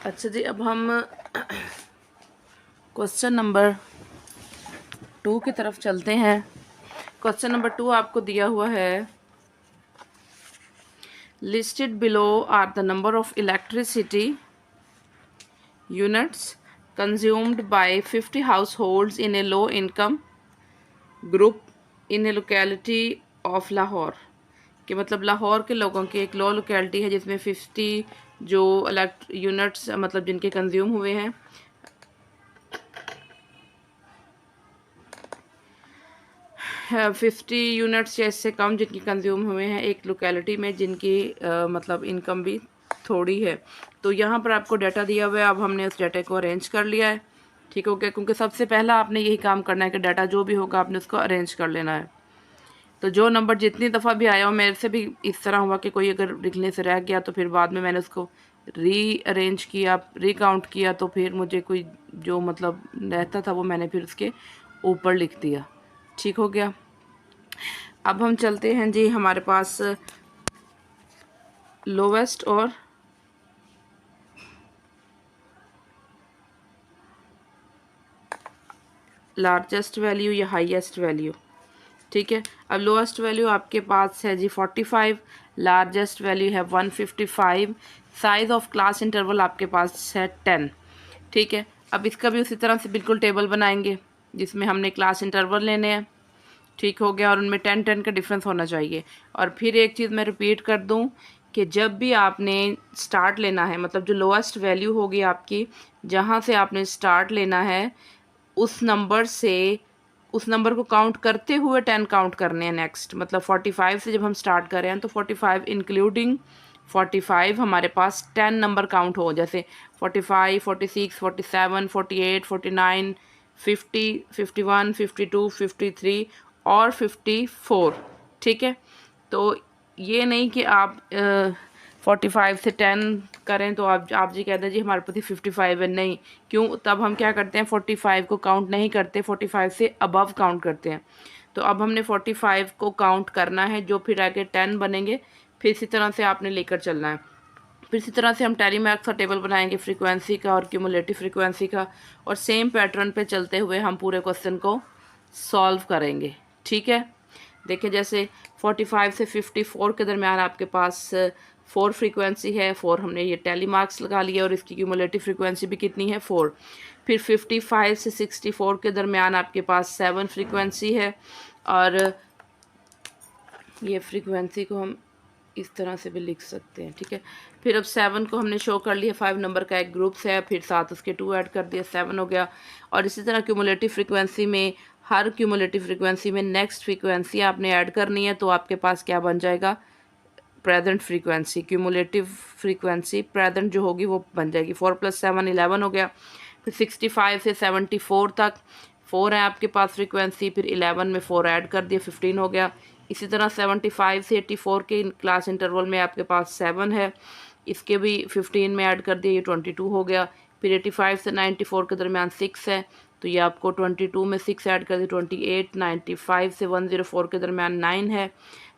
अच्छा जी, अब हम क्वेश्चन नंबर 2 की तरफ चलते हैं। क्वेश्चन नंबर 2 आपको दिया हुआ है, listed below are the number of electricity units consumed by 50 households in a low income group in a locality of Lahore. कि मतलब लाहौर के लोगों की एक लो लोकेलिटी है जिसमें 50 जो यूनिट्स मतलब जिनके कंज्यूम हुए हैं 50 यूनिट्स या इससे कम जिनकी कंज्यूम हुए हैं एक लोकेलिटी में जिनकी मतलब इनकम भी थोड़ी है। तो यहाँ पर आपको डाटा दिया हुआ है, अब हमने उस डाटा को अरेंज कर लिया है। ठीक हो गया, क्योंकि सबसे पहला आपने यही काम करना है कि डाटा जो भी होगा आपने उसको अरेंज कर लेना है। तो जो नंबर जितनी दफ़ा भी आया हो, मेरे से भी इस तरह हुआ कि कोई अगर लिखने से रह गया तो फिर बाद में मैंने उसको री अरेंज किया, रीकाउंट किया, तो फिर मुझे कोई जो मतलब रहता था वो मैंने फिर उसके ऊपर लिख दिया। ठीक हो गया। अब हम चलते हैं जी, हमारे पास लोवेस्ट और लार्जेस्ट वैल्यू या हाईएस्ट वैल्यू। ठीक है, अब लोएस्ट वैल्यू आपके पास है जी 45, लार्जेस्ट वैल्यू है 155, साइज ऑफ क्लास इंटरवल आपके पास है 10। ठीक है, अब इसका भी उसी तरह से बिल्कुल टेबल बनाएंगे जिसमें हमने क्लास इंटरवल लेने हैं। ठीक हो गया, और उनमें 10-10 का डिफरेंस होना चाहिए। और फिर एक चीज़ मैं रिपीट कर दूं कि जब भी आपने स्टार्ट लेना है, मतलब जो लोएस्ट वैल्यू होगी आपकी, जहां से आपने स्टार्ट लेना है उस नंबर से, उस नंबर को काउंट करते हुए 10 काउंट करने हैं नेक्स्ट। मतलब 45 से जब हम स्टार्ट कर रहे हैं तो 45 इंक्लूडिंग 45 हमारे पास 10 नंबर काउंट हो, जैसे 45, 46, 47, 48, 49, 50, 51, 52, 53 और 54। ठीक है, तो ये नहीं कि आप 45 से 10 करें तो आप जी कहते हैं जी हमारे पास 55 है, नहीं। क्यों? तब हम क्या करते हैं, 45 को काउंट नहीं करते, 45 से अबव काउंट करते हैं। तो अब हमने 45 को काउंट करना है, जो फिर आगे 10 बनेंगे, फिर इसी तरह से आपने लेकर चलना है। फिर इसी तरह से हम टेलीमैक्स का टेबल बनाएंगे फ्रीक्वेंसी का और क्यूमुलेटिव फ्रीक्वेंसी का, और सेम पैटर्न पे चलते हुए हम पूरे क्वेश्चन को सॉल्व करेंगे। ठीक है, देखिए जैसे 45 से 54 के दरमियान आपके पास 4 फ्रीक्वेंसी है, 4 हमने ये टेली मार्क्स लगा लिया, और इसकी क्यूमुलेटिव फ्रीक्वेंसी भी कितनी है, 4। फिर 55 से 64 के दरमियान आपके पास 7 फ्रीक्वेंसी है, और ये फ्रीक्वेंसी को हम इस तरह से भी लिख सकते हैं। ठीक है, फिर अब 7 को हमने शो कर लिया, 5 नंबर का एक ग्रुप्स है, फिर साथ उसके 2 ऐड कर दिया, 7 हो गया। और इसी तरह क्यूमुलेटिव फ्रीक्वेंसी में, हर क्यूमुलेटिव फ्रीक्वेंसी में नेक्स्ट फ्रीक्वेंसी आपने ऐड करनी है, तो आपके पास क्या बन जाएगा, present frequency. Cumulative frequency present जो होगी वो बन जाएगी। 4 + 7 11 हो गया। फिर 65 से 74 तक 4 है आपके पास फ्रीक्वेंसी, फिर 11 में 4 ऐड कर दिया, 15 हो गया। इसी तरह 75 से 84 के क्लास इंटरवल में आपके पास 7 है, इसके भी 15 में ऐड कर दिया, ये 22 हो गया। फिर 85 से 94 के दरमियान 6 है, तो ये आपको 22 में 6 ऐड कर दिया, 28। 95 से 104 के दरमियान 9 है,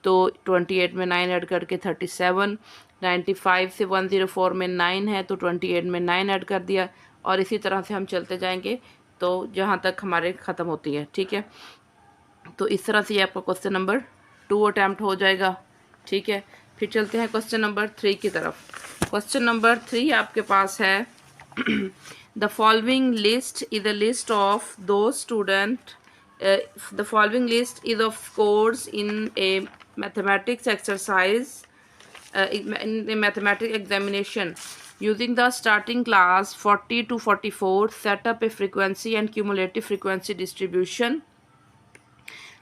तो 28 में 9 ऐड करके 37। 95 से 104 में 9 है, तो 28 में 9 ऐड कर दिया, और इसी तरह से हम चलते जाएंगे तो जहाँ तक हमारे ख़त्म होती है। ठीक है, तो इस तरह से ये आपका क्वेश्चन नंबर 2 अटैम्प्ट हो जाएगा। ठीक है, फिर चलते हैं क्वेश्चन नंबर 3 की तरफ। क्वेश्चन नंबर 3 आपके पास है, the following list is a list of दो student, the following list is of scores in a mathematics exercise, in a mathematics examination. Using the starting class 40 to 44, set up a frequency and cumulative frequency distribution.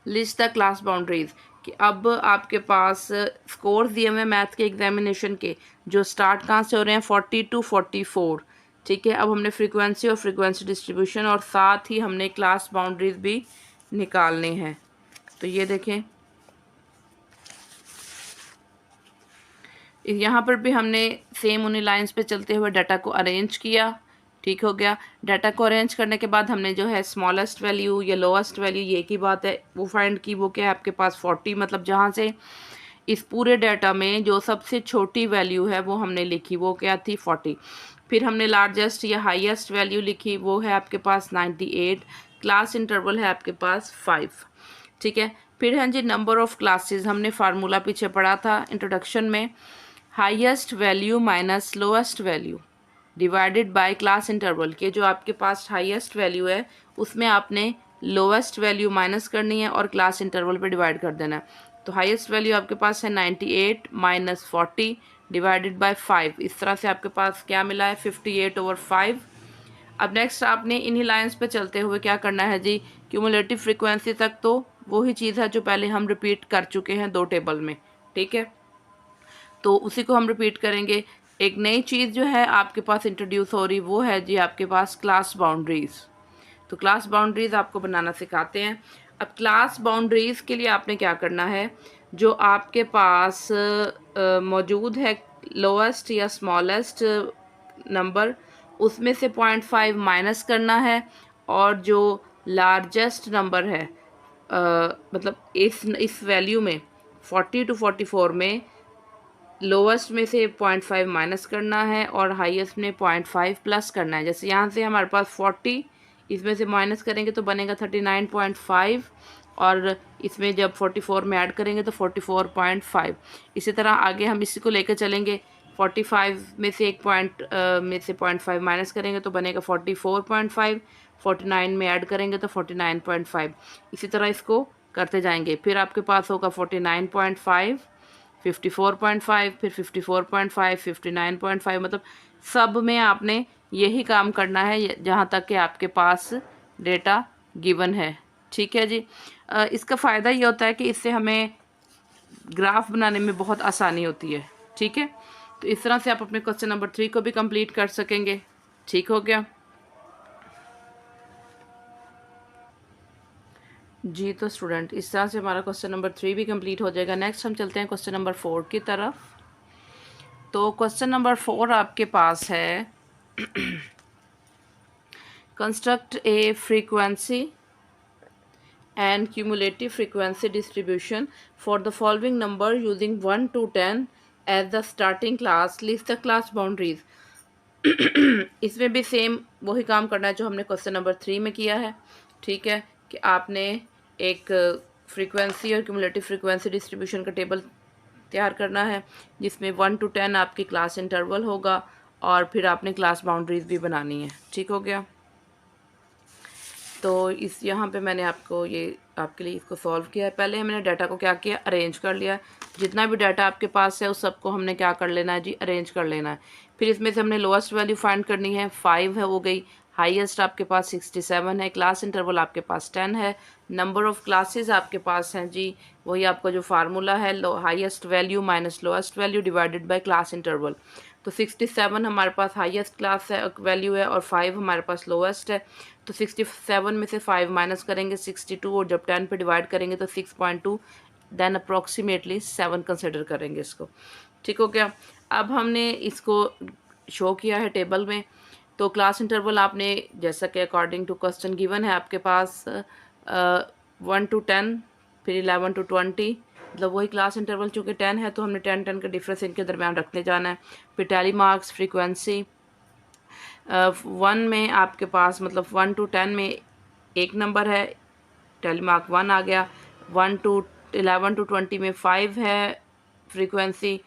List the class boundaries. कि अब आपके पास score दिए हुए math के examination के, जो start कहाँ से हो रहे हैं, 40 to 44। ठीक है, अब हमने फ्रीक्वेंसी और फ्रीक्वेंसी डिस्ट्रीब्यूशन और साथ ही हमने क्लास बाउंड्रीज भी निकालने हैं। तो ये देखें, यहाँ पर भी हमने सेम उन्हीं लाइंस पे चलते हुए डाटा को अरेंज किया। ठीक हो गया, डाटा को अरेंज करने के बाद हमने जो है स्मॉलेस्ट वैल्यू या लोएस्ट वैल्यू, ये की बात है, वो फाइंड की। वो क्या है आपके पास 40, मतलब जहाँ से इस पूरे डाटा में जो सबसे छोटी वैल्यू है वो हमने लिखी, वो क्या थी, 40। फिर हमने लार्जेस्ट या हाईएस्ट वैल्यू लिखी, वो है आपके पास 98, क्लास इंटरवल है आपके पास 5। ठीक है, फिर हैं जी नंबर ऑफ़ क्लासेस। हमने फार्मूला पीछे पढ़ा था इंट्रोडक्शन में, highest value minus lowest value divided by class interval के जो आपके पास हाईएस्ट वैल्यू है उसमें आपने लोएस्ट वैल्यू माइनस करनी है और क्लास इंटरवल पे डिवाइड कर देना है। तो हाईएस्ट वैल्यू आपके पास है 98 माइनस 40 डिवाइडेड बाय 5। इस तरह से आपके पास क्या मिला है 58/5। अब नेक्स्ट आपने इन्हीं लाइंस पे चलते हुए क्या करना है जी, क्यूमुलेटिव फ्रीक्वेंसी तक तो वही चीज़ है जो पहले हम रिपीट कर चुके हैं 2 टेबल में। ठीक है, तो उसी को हम रिपीट करेंगे। एक नई चीज़ जो है आपके पास इंट्रोड्यूस हो रही वो है जी आपके पास क्लास बाउंड्रीज़। तो क्लास बाउंड्रीज़ आपको बनाना सिखाते हैं। अब क्लास बाउंड्रीज़ के लिए आपने क्या करना है, जो आपके पास मौजूद है लोएस्ट या स्मॉलेस्ट नंबर, उसमें से 0.5 माइनस करना है, और जो लार्जेस्ट नंबर है मतलब इस वैल्यू में 40 to 44 में लोवेस्ट में से 0.5 माइनस करना है और हाईएस्ट में 0.5 प्लस करना है। जैसे यहाँ से हमारे पास 40, इसमें से माइनस करेंगे तो बनेगा 39.5, और इसमें जब 44 में ऐड करेंगे तो 44.5। इसी तरह आगे हम इसी को लेकर चलेंगे, 45 में से 0.5 माइनस करेंगे तो बनेगा 44.5, 49 में ऐड करेंगे तो 49.5। इसी तरह इसको करते जाएंगे। फिर आपके पास होगा 49.5, 54.5, फिर 54.5, 59.5। मतलब सब में आपने यही काम करना है जहाँ तक कि आपके पास डेटा गिवन है। ठीक है जी, इसका फ़ायदा ये होता है कि इससे हमें ग्राफ बनाने में बहुत आसानी होती है। ठीक है, तो इस तरह से आप अपने क्वेश्चन नंबर 3 को भी कंप्लीट कर सकेंगे। ठीक हो गया जी। तो स्टूडेंट इस तरह से हमारा क्वेश्चन नंबर 3 भी कंप्लीट हो जाएगा। नेक्स्ट हम चलते हैं क्वेश्चन नंबर 4 की तरफ। तो क्वेश्चन नंबर 4 आपके पास है, construct A frequency and cumulative frequency distribution for the following number using 1 to 10 as the starting class, list the class boundaries। इसमें भी सेम वही काम करना है जो हमने क्वेश्चन नंबर 3 में किया है। ठीक है, कि आपने एक फ्रीक्वेंसी और क्यूमुलेटिव फ्रीक्वेंसी डिस्ट्रीब्यूशन का टेबल तैयार करना है जिसमें 1 to 10 आपकी क्लास इंटरवल होगा, और फिर आपने क्लास बाउंड्रीज भी बनानी है। ठीक हो गया, तो इस यहाँ पे मैंने आपको ये आपके लिए इसको सॉल्व किया है। पहले हमने डाटा को क्या किया, अरेंज कर लिया। जितना भी डाटा आपके पास है उस सबको हमने क्या कर लेना है जी, अरेंज कर लेना है। फिर इसमें से हमने लोएस्ट वैल्यू फाइंड करनी है, 5 है वो गई। हाईएस्ट आपके पास 67 है, क्लास इंटरवल आपके पास 10 है, नंबर ऑफ़ क्लासेस आपके पास हैं जी, वही आपका जो फार्मूला है, highest value minus lowest value divided by class interval. तो 67 हमारे पास हाईएस्ट क्लास है वैल्यू है, और 5 हमारे पास लोएस्ट है। तो 67 में से 5 माइनस करेंगे 62, और जब 10 पे डिवाइड करेंगे तो 6.2, देन अप्रॉक्सीमेटली 7 कंसिडर करेंगे इसको। ठीक हो गया, अब हमने इसको शो किया है टेबल में। तो क्लास इंटरवल आपने जैसा कि अकॉर्डिंग टू क्वेश्चन गिवन है आपके पास 1 to 10, फिर 11 to 20, मतलब वही क्लास इंटरवल चूँकि 10 है तो हमने 10 का डिफरेंस इनके दरमियान रखने जाना है। फिर टैली मार्क्स फ्रीक्वेंसी 1 में आपके पास मतलब 1 to 10 में एक नंबर है, टैली मार्क 1 आ गया। 11 to 20 में 5 है फ्रीक्वेंसी,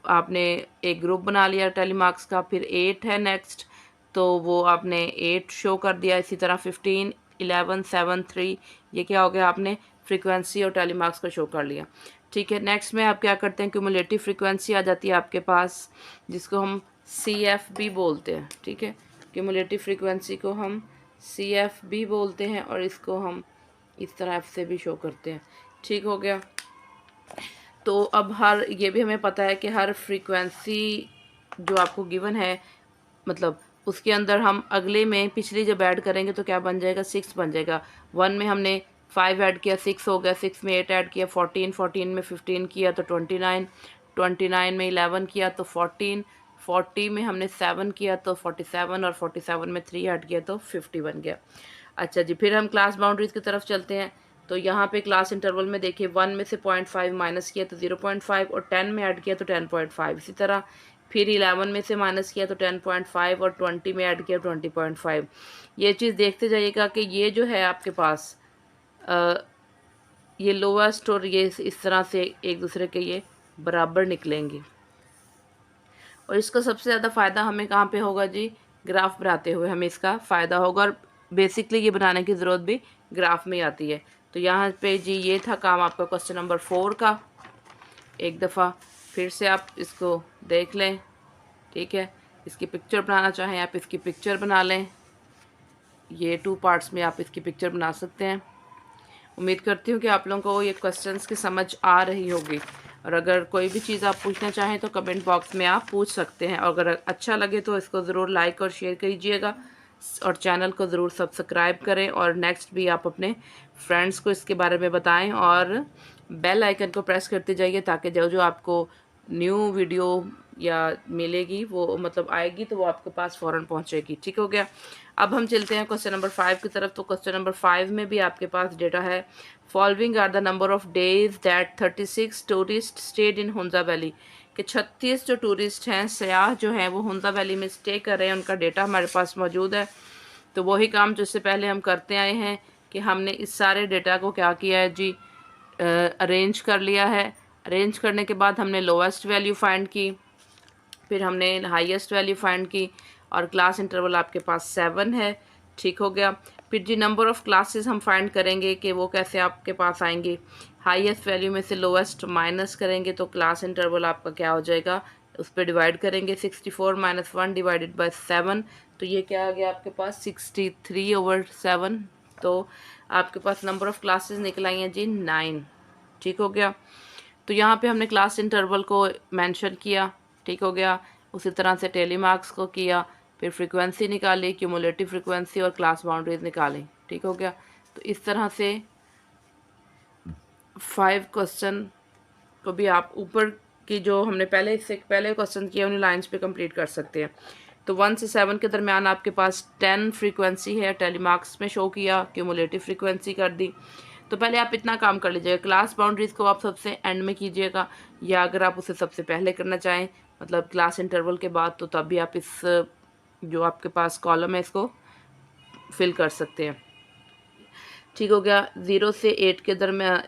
आपने एक ग्रुप बना लिया टैली मार्क्स का। फिर 8 है नेक्स्ट, तो वो आपने 8 शो कर दिया। इसी तरह 15, 11, 7, 3, ये क्या हो गया, आपने फ्रीक्वेंसी और टैली मार्क्स को शो कर लिया। ठीक है, नेक्स्ट में आप क्या करते हैं, क्यूमुलेटिव फ्रीक्वेंसी आ जाती है आपके पास, जिसको हम CFB बोलते हैं। ठीक है, क्यूमुलेटिव फ्रीक्वेंसी को हम CFB बोलते हैं, और इसको हम इस तरह F से भी शो करते हैं। ठीक हो गया, तो अब ये भी हमें पता है कि हर फ्रीक्वेंसी जो आपको गिवन है, मतलब उसके अंदर हम अगले में पिछली जब ऐड करेंगे तो क्या बन जाएगा, 6 बन जाएगा। 1 में हमने 5 ऐड किया 6 हो गया, 6 में 8 ऐड किया 14, 14 में 15 किया तो 29, 29 में 11 किया तो 14, 40 में हमने 7 किया तो 47, और 47 में 3 ऐड किया तो 50 बन गया। अच्छा जी, फिर हम क्लास बाउंड्रीज़ की तरफ चलते हैं। तो यहाँ पे क्लास इंटरवल में देखिए 1 में से 0.5 माइनस किया तो 0.5, और 10 में ऐड किया तो 10.5। इसी तरह फिर 11 में से माइनस किया तो 10.5 और 20 में ऐड किया 20.5। ये चीज़ देखते जाइएगा कि ये जो है आपके पास ये लोवेस्ट और ये इस तरह से एक दूसरे के ये बराबर निकलेंगे। और इसका सबसे ज़्यादा फ़ायदा हमें कहाँ पे होगा जी, ग्राफ बनाते हुए हमें इसका फ़ायदा होगा। और बेसिकली ये बनाने की ज़रूरत भी ग्राफ में आती है। तो यहाँ पे जी ये था काम आपका क्वेश्चन नंबर 4 का। एक दफ़ा फिर से आप इसको देख लें, ठीक है। इसकी पिक्चर बनाना चाहें आप इसकी पिक्चर बना लें, ये 2 पार्ट्स में आप इसकी पिक्चर बना सकते हैं। उम्मीद करती हूँ कि आप लोगों को ये क्वेश्चंस की समझ आ रही होगी। और अगर कोई भी चीज़ आप पूछना चाहें तो कमेंट बॉक्स में आप पूछ सकते हैं। और अगर अच्छा लगे तो इसको ज़रूर लाइक और शेयर कीजिएगा और चैनल को ज़रूर सब्सक्राइब करें। और नेक्स्ट भी आप अपने फ्रेंड्स को इसके बारे में बताएं और बेल आइकन को प्रेस करते जाइए ताकि जो जो आपको न्यू वीडियो या मिलेगी वो मतलब आएगी तो वो आपके पास फ़ौरन पहुंचेगी। ठीक हो गया। अब हम चलते हैं क्वेश्चन नंबर 5 की तरफ। तो क्वेश्चन नंबर 5 में भी आपके पास डेटा है, following are the number of days that 36 tourist stayed in Hunza valley, कि 36 जो टूरिस्ट हैं, सयाह जो हैं वो हुंजा वैली में स्टे कर रहे हैं, उनका डेटा हमारे पास मौजूद है। तो वही काम जो इससे पहले हम करते आए हैं कि हमने इस सारे डेटा को क्या किया है जी, अरेंज कर लिया है। अरेंज करने के बाद हमने लोवेस्ट वैल्यू फाइंड की, फिर हमने हाईएस्ट वैल्यू फाइंड की और क्लास इंटरवल आपके पास 7 है। ठीक हो गया। फिर जी नंबर ऑफ़ क्लासेस हम फाइंड करेंगे कि वो कैसे आपके पास आएंगे। हाईएस्ट वैल्यू में से लोवेस्ट माइनस करेंगे तो क्लास इंटरवल आपका क्या हो जाएगा, उस पर डिवाइड करेंगे। 64 - 1 डिवाइडेड बाय 7, तो ये क्या आ गया आपके पास 63/7। तो आपके पास नंबर ऑफ़ क्लासेस निकल आई हैं जी 9। ठीक हो गया। तो यहाँ पे हमने क्लास इंटरवल को मेंशन किया। ठीक हो गया। उसी तरह से टेली मार्क्स को किया, फिर फ्रीक्वेंसी निकाली, क्यूमुलेटिव फ्रीक्वेंसी और क्लास बाउंड्रीज निकाली। ठीक हो गया। तो इस तरह से 5 क्वेश्चन को भी आप ऊपर की जो हमने पहले इससे पहले क्वेश्चन किए उन्हीं लाइंस पे कंप्लीट कर सकते हैं। तो 1 से 7 के दरमियान आपके पास 10 फ्रीक्वेंसी है, टेली मार्क्स में शो किया, क्यूमुलेटिव फ्रीक्वेंसी कर दी। तो पहले आप इतना काम कर लीजिएगा। क्लास बाउंड्रीज़ को आप सबसे एंड में कीजिएगा, या अगर आप उसे सबसे पहले करना चाहें मतलब क्लास इंटरवल के बाद, तो तब भी आप इस जो आपके पास कॉलम है इसको फिल कर सकते हैं। ठीक हो गया। 0 से 8 के दरमियान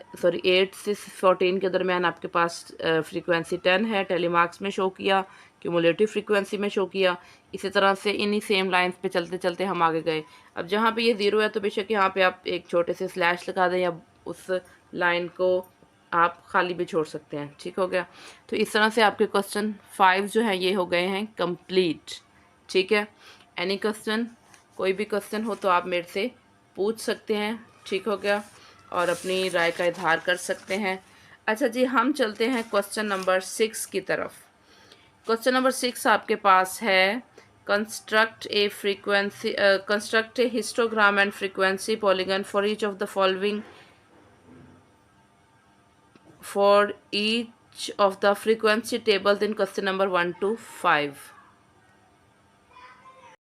8 से 14 के दरमियान आपके पास फ्रीक्वेंसी 10 है, टेलीमार्क्स में शो किया, क्यूमुलेटिव फ्रीक्वेंसी में शो किया। इसी तरह से इन्हीं सेम लाइंस पे चलते चलते हम आगे गए। अब जहाँ पे ये 0 है तो बेशक यहाँ पे आप एक छोटे से स्लैश लगा दें या उस लाइन को आप खाली भी छोड़ सकते हैं। ठीक हो गया। तो इस तरह से आपके क्वेश्चन 5 जो हैं ये हो गए हैं कंप्लीट। ठीक है। एनी क्वेश्चन, कोई भी क्वेश्चन हो तो आप मेरे से पूछ सकते हैं। ठीक हो गया। और अपनी राय का इजहार कर सकते हैं। अच्छा जी, हम चलते हैं क्वेश्चन नंबर 6 की तरफ। क्वेश्चन नंबर 6 आपके पास है, construct A histogram and frequency polygon for each of the following for each of the frequency tables in question number 1 to 5.